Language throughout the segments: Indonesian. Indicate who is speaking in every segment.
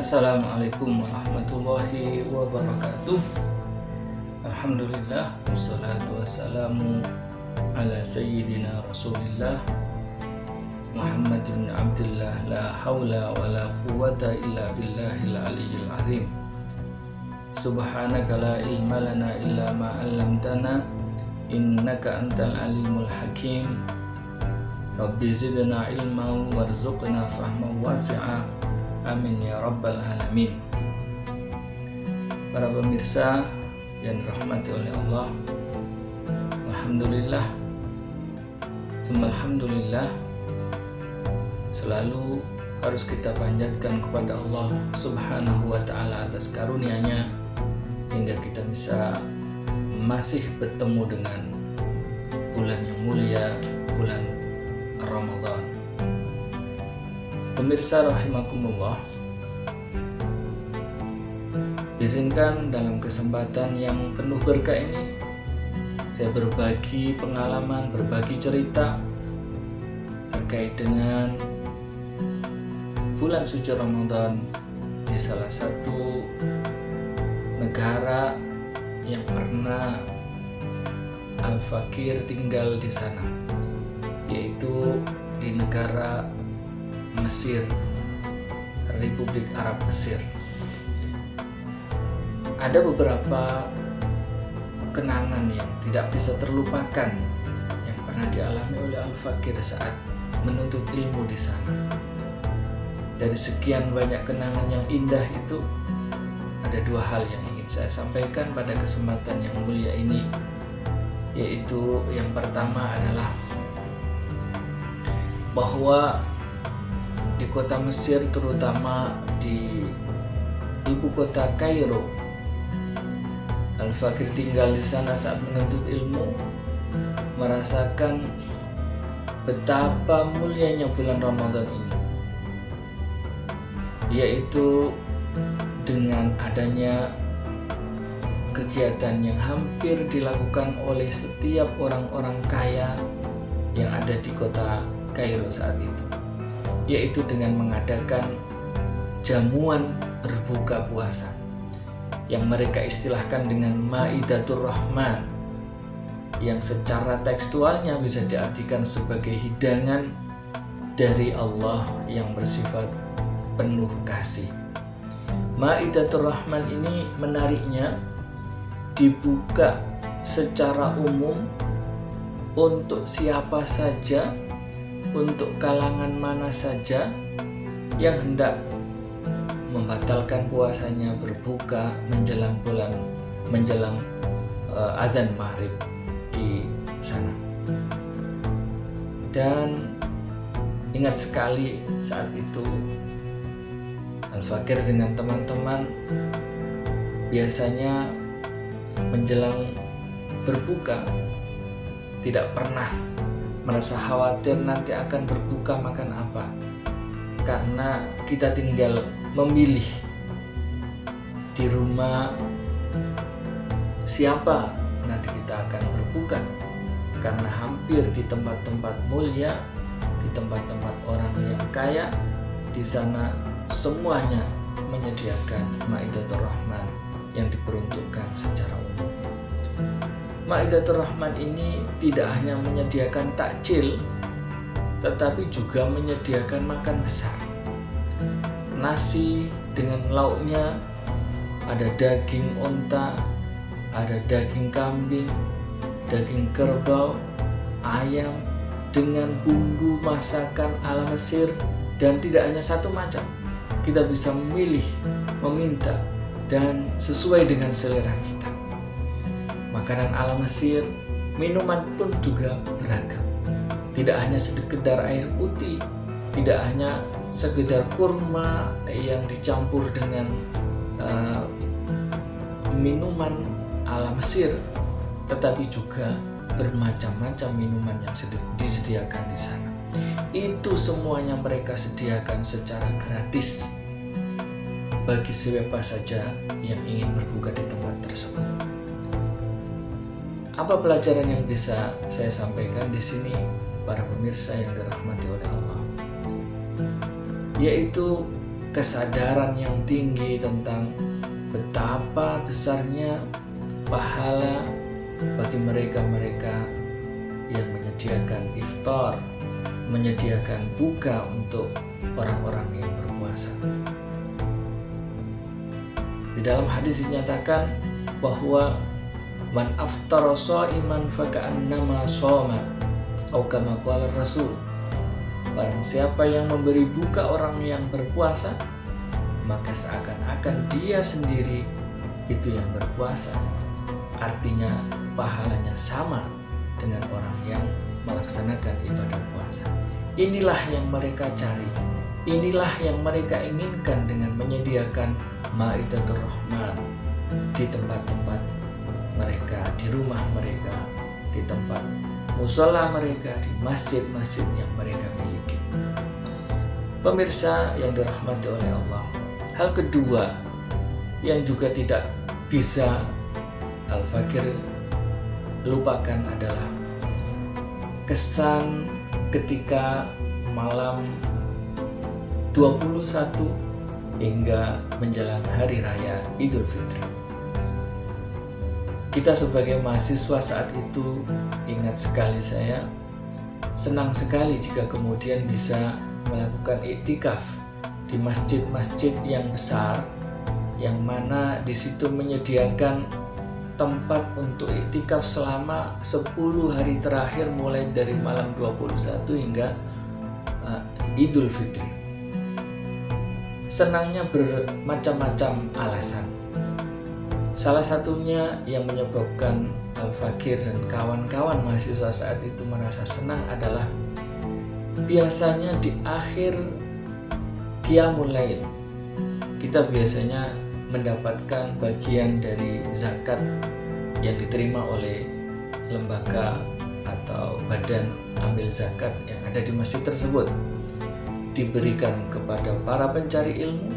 Speaker 1: Assalamualaikum warahmatullahi wabarakatuh. Alhamdulillah, wassalatu wassalamu ala sayyidina Rasulillah Muhammad bin Abdullah, la hawla wa la quwwata illa billahil aliyyil azim. Subhanaka la ilma lana illa ma 'allamtana innaka antal alimul hakim. Rabbi zidna ilma warzuqna fahman wasi'a. Amin ya rabbal alamin. Para pemirsa yang dirahmati oleh Allah, alhamdulillah, alhamdulillah, selalu harus kita panjatkan kepada Allah Subhanahu wa ta'ala atas karunia-Nya hingga kita bisa masih bertemu dengan bulan yang mulia, bulan Ramadan. Pemirsa rahimakumullah, izinkan dalam kesempatan yang penuh berkah ini saya berbagi pengalaman, berbagi cerita terkait dengan bulan suci Ramadan di salah satu negara yang pernah Al-Fakir tinggal di sana, yaitu di negara Mesir, Republik Arab Mesir. Ada beberapa kenangan yang tidak bisa terlupakan yang pernah dialami oleh Al-Fakir saat menuntut ilmu di sana. Dari sekian banyak kenangan yang indah itu, ada dua hal yang ingin saya sampaikan pada kesempatan yang mulia ini, yaitu yang pertama adalah bahwa di kota Mesir, terutama di ibu kota Kairo, Al-Fakir tinggal di sana saat menuntut ilmu, merasakan betapa mulianya bulan Ramadan ini, yaitu dengan adanya kegiatan yang hampir dilakukan oleh setiap orang-orang kaya yang ada di kota Kairo saat itu, yaitu dengan mengadakan jamuan berbuka puasa yang mereka istilahkan dengan Maidatur Rahman, yang secara tekstualnya bisa diartikan sebagai hidangan dari Allah yang bersifat penuh kasih. Maidatur Rahman ini menariknya dibuka secara umum untuk siapa saja, untuk kalangan mana saja yang hendak membatalkan puasanya berbuka menjelang azan maghrib di sana. Dan ingat sekali saat itu Al-Fakir dengan teman-teman biasanya menjelang berbuka tidak pernah merasa khawatir nanti akan berbuka makan apa, karena kita tinggal memilih di rumah siapa nanti kita akan berbuka, karena hampir di tempat-tempat mulia, di tempat-tempat orang yang kaya, di sana semuanya menyediakan Maidatur Rahman yang diperuntukkan secara umum. Maidatur Rahman ini tidak hanya menyediakan takjil, tetapi juga menyediakan makan besar. Nasi dengan lauknya, ada daging onta, ada daging kambing, daging kerbau, ayam dengan bumbu masakan ala Mesir, dan tidak hanya satu macam. Kita bisa memilih, meminta, dan sesuai dengan selera kita. Makanan ala Mesir, minuman pun juga beragam. Tidak hanya sekedar air putih, tidak hanya sekedar kurma yang dicampur dengan minuman ala Mesir, tetapi juga bermacam-macam minuman yang disediakan di sana. Itu semuanya mereka sediakan secara gratis bagi siapa saja yang ingin berbuka di tempat tersebut. Apa pelajaran yang bisa saya sampaikan di sini, para pemirsa yang dirahmati oleh Allah? Yaitu kesadaran yang tinggi tentang betapa besarnya pahala bagi mereka-mereka yang menyediakan iftar, menyediakan buka untuk orang-orang yang berpuasa. Di dalam hadis dinyatakan bahwa man aftara shaiman faka'annama shoma atau kama qala Rasul. Barang siapa yang memberi buka orang yang berpuasa, maka seakan-akan dia sendiri itu yang berpuasa. Artinya pahalanya sama dengan orang yang melaksanakan ibadah puasa. Inilah yang mereka cari, inilah yang mereka inginkan dengan menyediakan Maidatur Rahman di tempat-tempat mereka, di rumah mereka, di tempat musola mereka, di masjid-masjid yang mereka miliki. Pemirsa yang dirahmati oleh Allah, hal kedua yang juga tidak bisa Al-Fakir lupakan adalah kesan ketika malam 21 hingga menjelang Hari Raya Idul Fitri. Kita sebagai mahasiswa saat itu, ingat sekali saya senang sekali jika kemudian bisa melakukan iktikaf di masjid-masjid yang besar, yang mana di situ menyediakan tempat untuk iktikaf selama 10 hari terakhir mulai dari malam 21 hingga Idul Fitri. Senangnya bermacam-macam alasan. Salah satunya yang menyebabkan Al-Fakir dan kawan-kawan mahasiswa saat itu merasa senang adalah biasanya di akhir Qiyamul Lail kita biasanya mendapatkan bagian dari zakat yang diterima oleh lembaga atau badan ambil zakat yang ada di masjid tersebut, diberikan kepada para pencari ilmu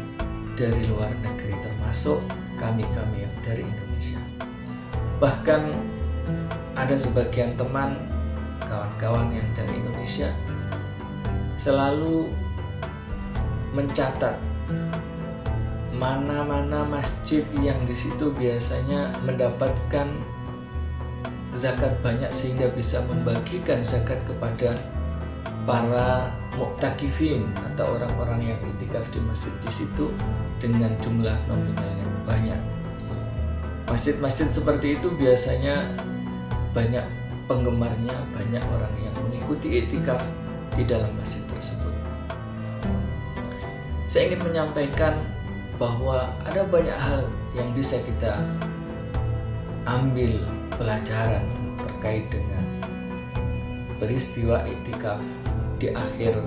Speaker 1: dari luar negeri, termasuk kami-kami yang dari Indonesia. Bahkan ada sebagian teman, kawan-kawan yang dari Indonesia selalu mencatat mana-mana masjid yang di situ biasanya mendapatkan zakat banyak sehingga bisa membagikan zakat kepada para muktakifin atau orang-orang yang iktikaf di masjid di situ dengan jumlah nominal yang banyak. Masjid-masjid seperti itu biasanya banyak penggemarnya, banyak orang yang mengikuti iktikaf di dalam masjid tersebut. Saya ingin menyampaikan bahwa ada banyak hal yang bisa kita ambil pelajaran terkait dengan peristiwa iktikaf di akhir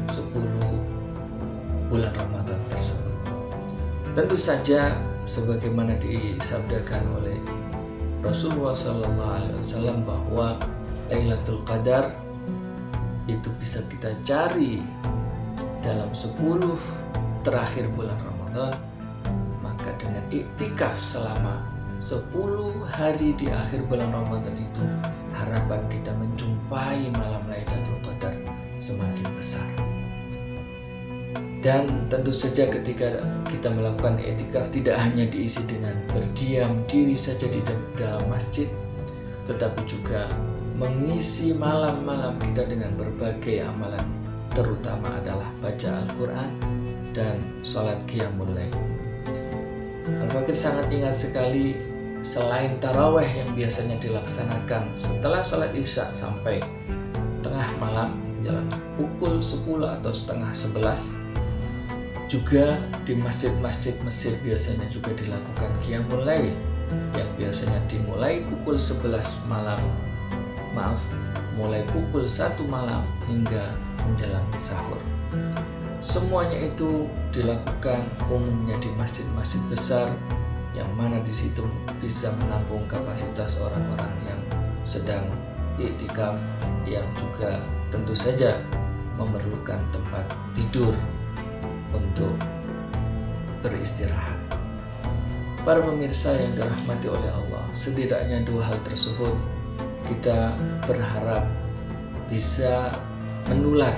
Speaker 1: 10 bulan Ramadan tersebut. Tentu saja sebagaimana disabdakan oleh Rasulullah SAW bahwa Lailatul Qadar itu bisa kita cari dalam 10 terakhir bulan Ramadan, maka dengan iktikaf selama 10 hari di akhir bulan Ramadan itu, harapan kita menjumpai malam Lailatul Qadar semakin besar. Dan tentu saja ketika kita melakukan iktikaf tidak hanya diisi dengan berdiam diri saja di dalam masjid, tetapi juga mengisi malam-malam kita dengan berbagai amalan, terutama adalah baca Al-Quran dan sholat Qiyamul Lail. Al-Fakir sangat ingat sekali, selain taraweh yang biasanya dilaksanakan setelah sholat Isya sampai tengah malam, menjelang pukul 10 atau setengah 11, juga di masjid-masjid Mesir biasanya juga dilakukan Qiyamul Lail yang biasanya dimulai pukul 11 malam, mulai pukul 1 malam hingga menjelang sahur. Semuanya itu dilakukan umumnya di masjid-masjid besar yang mana di situ bisa menampung kapasitas orang-orang yang sedang iktikaf, yang juga tentu saja memerlukan tempat tidur untuk beristirahat. Para pemirsa yang dirahmati oleh Allah, setidaknya dua hal tersebut kita berharap bisa menular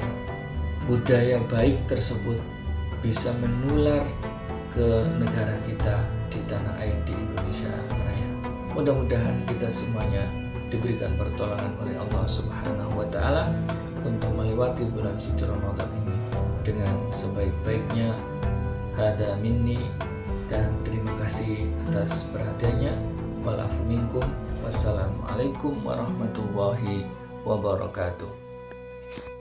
Speaker 1: budaya baik tersebut bisa menular ke negara kita di tanah air di Indonesia Raya. Mudah-mudahan kita semuanya diberikan pertolongan oleh Allah Subhanahu wa Ta'ala untuk melewati bulan suci Ramadan ini dengan sebaik-baiknya. Hada minni, dan terima kasih atas perhatiannya. Walafu minkum. Wassalamualaikum warahmatullahi wabarakatuh.